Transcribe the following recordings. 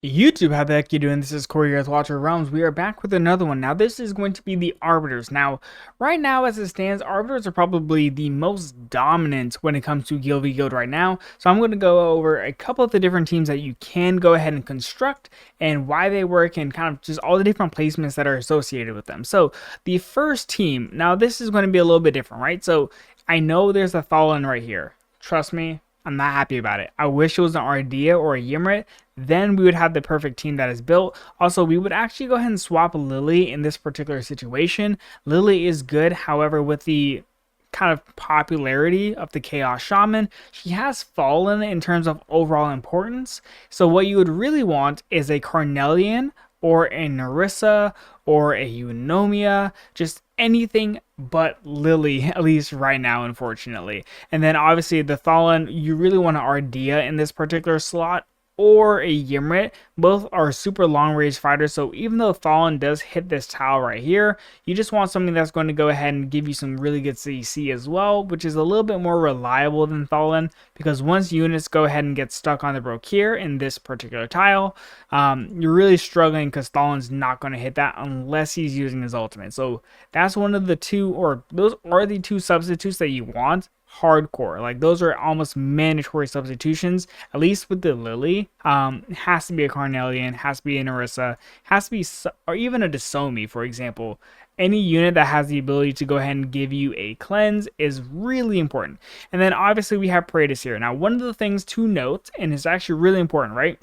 YouTube, how the heck you doing? This is Corey here with Watcher Realms. We are back with another one. Now, this is going to be the Arbiters. Now, right now, as it stands, Arbiters are probably the most dominant when it comes to Guild v Guild right now. So I'm going to go over a couple of the different teams that you can go ahead and construct and why they work and kind of just all the different placements that are associated with them. So the first team, now this is going to be a little bit different, right? So I know there's a Thalon right here. Trust me, I'm not happy about it. I wish it was an Ardea or a Ymrit. Then we would have the perfect team that is built. Also, we would actually go ahead and swap Lily in this particular situation. Lily is good, however, with the kind of popularity of the Chaos Shaman, she has fallen in terms of overall importance. So what you would really want is a Carnelian or a Narissa or a Eunomia, just anything but Lily, at least right now, unfortunately. And then obviously the Thalon, you really want an Ardea in this particular slot, or a Ymrit. Both are super long range fighters, so even though Thalon does hit this tile right here, you just want something that's going to go ahead and give you some really good CC as well, which is a little bit more reliable than Thalon, because once units go ahead and get stuck on the Brokir in this particular tile, you're really struggling because Thalon's not going to hit that unless he's using his ultimate. So that's one of the two, or those are the two substitutes that you want. Hardcore, like those are almost mandatory substitutions, at least with the Lily. Has to be a Carnelian, has to be a Narissa, has to be, or even a Desomi, for example. Any unit that has the ability to go ahead and give you a cleanse is really important. And then obviously we have Praetus here. Now, one of the things to note, and it's actually really important, right?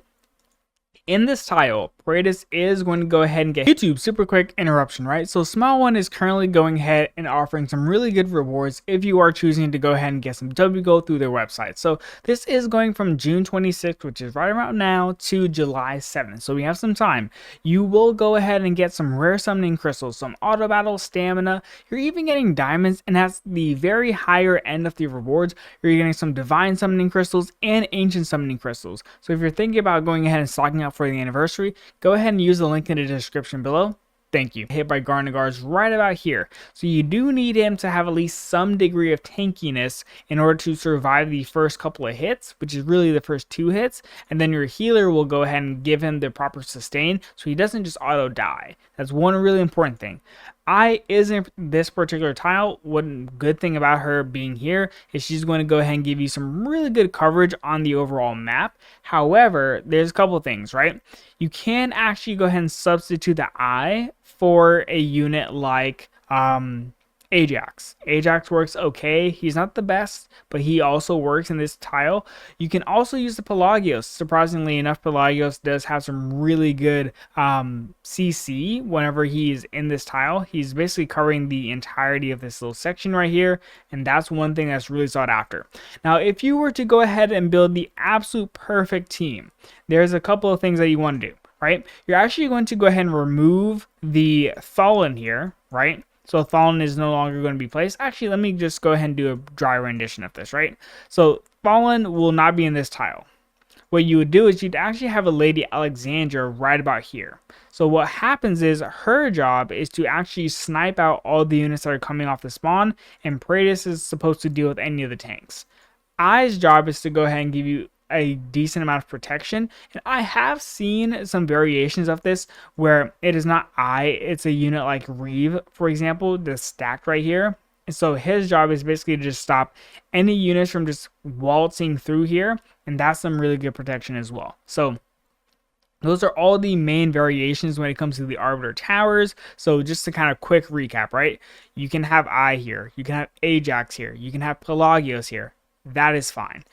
In this tile, Praetus is going to go ahead and get YouTube. Super quick interruption, right? So Small One is currently going ahead and offering some really good rewards if you are choosing to go ahead and get some W Gold through their website. So this is going from June 26th, which is right around now, to July 7th. So we have some time. You will go ahead and get some rare summoning crystals, some auto battle, stamina. You're even getting diamonds, and that's the very higher end of the rewards. You're getting some divine summoning crystals and ancient summoning crystals. So if you're thinking about going ahead and stocking up for the anniversary, go ahead and use the link in the description below. Thank you. Hit by Garnagar's right about here. So you do need him to have at least some degree of tankiness in order to survive the first couple of hits, which is really the first 2 hits. And then your healer will go ahead and give him the proper sustain so he doesn't just auto die. That's one really important thing. I isn't this particular tile. One good thing about her being here is she's going to go ahead and give you some really good coverage on the overall map. However, there's a couple of things, right? You can actually go ahead and substitute the eye for a unit like Ajax. Ajax works okay. He's not the best, but he also works in this tile. You can also use the Pelagios. Surprisingly enough, Pelagios does have some really good CC whenever he's in this tile. He's basically covering the entirety of this little section right here, and that's one thing that's really sought after. Now, if you were to go ahead and build the absolute perfect team, there's a couple of things that you want to do, right? You're actually going to go ahead and remove the Thalon here, right? So Thalon is no longer going to be placed. Actually, let me just go ahead and do a dry rendition of this, right? So Thalon will not be in this tile. What you would do is you'd actually have a Lady Alexandra right about here. So what happens is her job is to actually snipe out all the units that are coming off the spawn, and Praetus is supposed to deal with any of the tanks. I's job is to go ahead and give you a decent amount of protection, and I have seen some variations of this where it is not it's a unit like Reeve, for example, that's stacked right here. And so his job is basically to just stop any units from just waltzing through here, and that's some really good protection as well. So those are all the main variations when it comes to the Arbiter Towers. So just to kind of quick recap, right? You can have I here, you can have Ajax here, you can have Pelagios here. That is fine.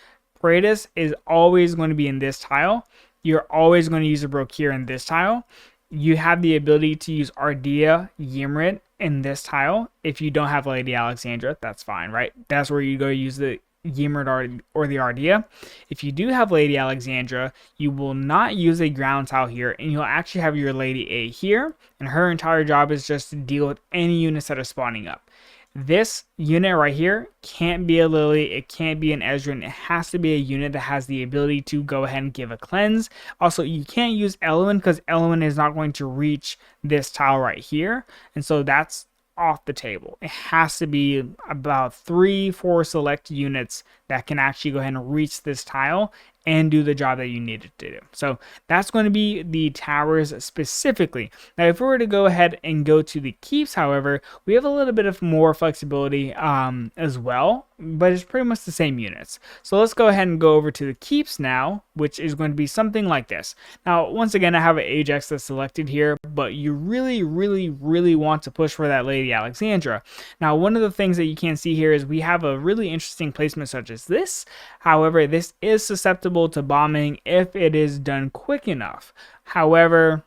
Praetus is always going to be in this tile. You're always going to use a Brokir in this tile. You have the ability to use Ardea, Ymrit in this tile. If you don't have Lady Alexandra, that's fine, right? That's where you go use the Ymrit or the Ardea. If you do have Lady Alexandra, you will not use a ground tile here, and you'll actually have your Lady A here, and her entire job is just to deal with any units that are spawning up. This unit right here can't be a Lily, it can't be an Ezreal, it has to be a unit that has the ability to go ahead and give a cleanse. Also, you can't use Elwyn because Elwyn is not going to reach this tile right here, and so that's off the table. It has to be about 3-4 select units that can actually go ahead and reach this tile and do the job that you need it to do. So that's going to be the towers specifically. Now, if we were to go ahead and go to the keeps, however, we have a little bit of more flexibility as well, but it's pretty much the same units. So let's go ahead and go over to the keeps now, which is going to be something like this. Now, once again, I have an Ajax that's selected here, but you really, really, really want to push for that Lady Alexandra. Now, one of the things that you can see here is we have a really interesting placement such as this. However, this is susceptible to bombing if it is done quick enough. However,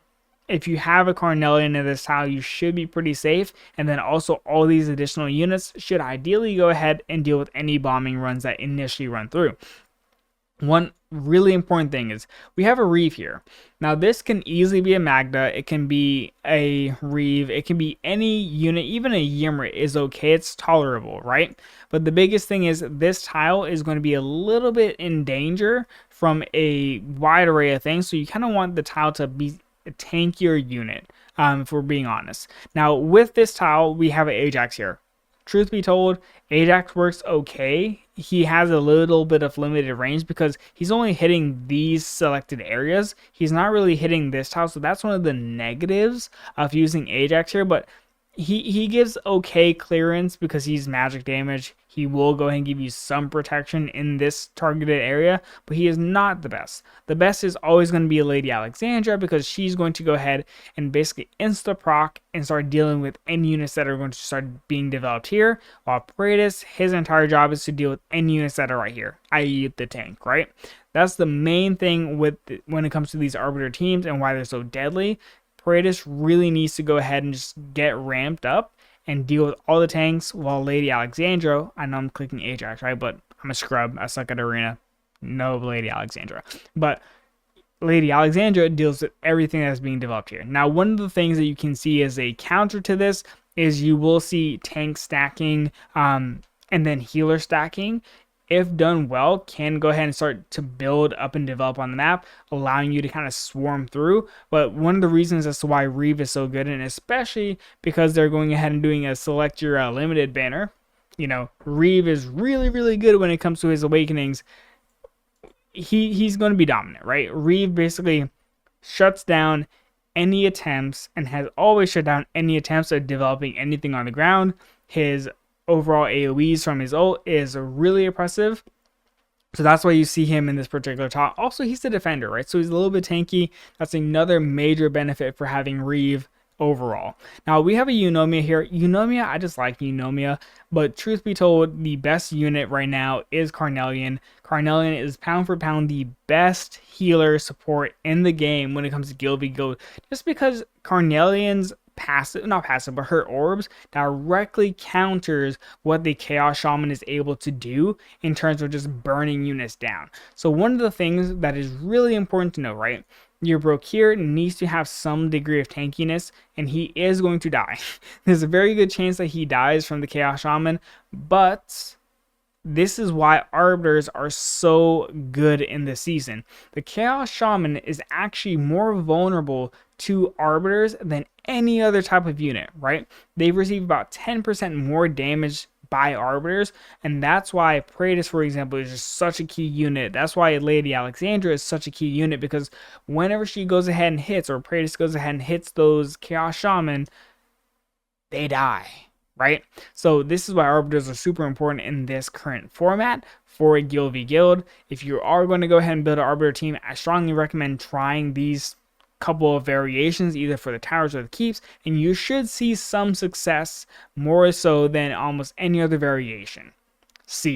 if you have a Carnelian in this tile, you should be pretty safe, and then also all these additional units should ideally go ahead and deal with any bombing runs that initially run through. One really important thing is we have a Reeve here. Now this can easily be a Magda, it can be a Reeve, it can be any unit, even a Ymrit is okay, it's tolerable, right? But the biggest thing is this tile is going to be a little bit in danger from a wide array of things, so you kind of want the tile to be a tankier unit, if we're being honest. Now with this tile, we have an Ajax here. Truth be told, Ajax works okay. He has a little bit of limited range because he's only hitting these selected areas. He's not really hitting this tile, so that's one of the negatives of using Ajax here, but he gives okay clearance because he's magic damage. He will go ahead and give you some protection in this targeted area, but he is not the best. The best is always going to be a Lady Alexandra because she's going to go ahead and basically insta-proc and start dealing with any units that are going to start being developed here, while Praetus, his entire job is to deal with any units that are right here, i.e. the tank, right? That's the main thing with when it comes to these Arbiter teams and why they're so deadly. Praetus really needs to go ahead and just get ramped up and deal with all the tanks, while Lady Alexandra, I know I'm clicking Ajax, right? But I'm a scrub. I suck at arena. No Lady Alexandra. But Lady Alexandra deals with everything that's being developed here. Now, one of the things that you can see as a counter to this is you will see tank stacking and then healer stacking. If done well, can go ahead and start to build up and develop on the map, allowing you to kind of swarm through. But one of the reasons as to why Reeve is so good, and especially because they're going ahead and doing a select your limited banner, you know, Reeve is really, really good when it comes to his awakenings. He's going to be dominant, right? Reeve basically shuts down any attempts and has always shut down any attempts at developing anything on the ground. His overall AoEs from his ult is really impressive. So that's why you see him in this particular top. Also, he's the defender, right? So he's a little bit tanky. That's another major benefit for having Reeve overall. Now, we have a Eunomia here. Eunomia, I just like Eunomia. But truth be told, the best unit right now is Carnelian. Carnelian is pound for pound the best healer support in the game when it comes to Guild v Guild. Just because Carnelian's not passive, but her orbs directly counters what the Chaos Shaman is able to do in terms of just burning units down. So one of the things that is really important to know, right? Your Brokir needs to have some degree of tankiness, and he is going to die. There's a very good chance that he dies from the Chaos Shaman, but this is why Arbiters are so good in this season. The Chaos Shaman is actually more vulnerable to Arbiters than any other type of unit, right? They receive about 10% more damage by Arbiters, and that's why Praetus, for example, is just such a key unit. That's why Lady Alexandra is such a key unit, because whenever she goes ahead and hits, or Praetus goes ahead and hits those Chaos Shaman, they die. Right? So this is why Arbiters are super important in this current format for a Guild v Guild. If you are going to go ahead and build an Arbiter team, I strongly recommend trying these couple of variations, either for the towers or the keeps, and you should see some success more so than almost any other variation. See ya.